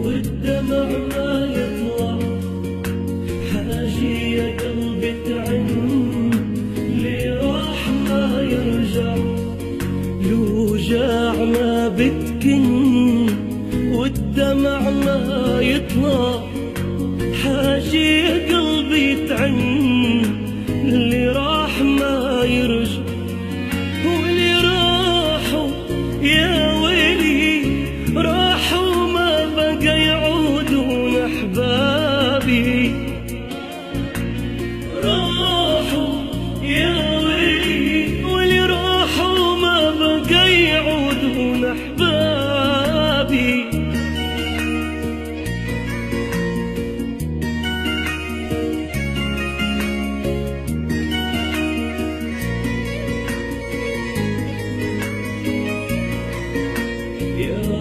والدمع ما يطلع، حاجي يا قلبي تعن اللي راح ما يرجع، الوجاع ما بتكن والدمع ما يطلع، حاجي يا قلبي تعن اللي راح ما يرجع، واللي راحوا يا ويلي راحوا ما بقى يعودون أحبابي، راحوا يا ويلي واللي راحوا ما بقى يعودون أحبابي. يا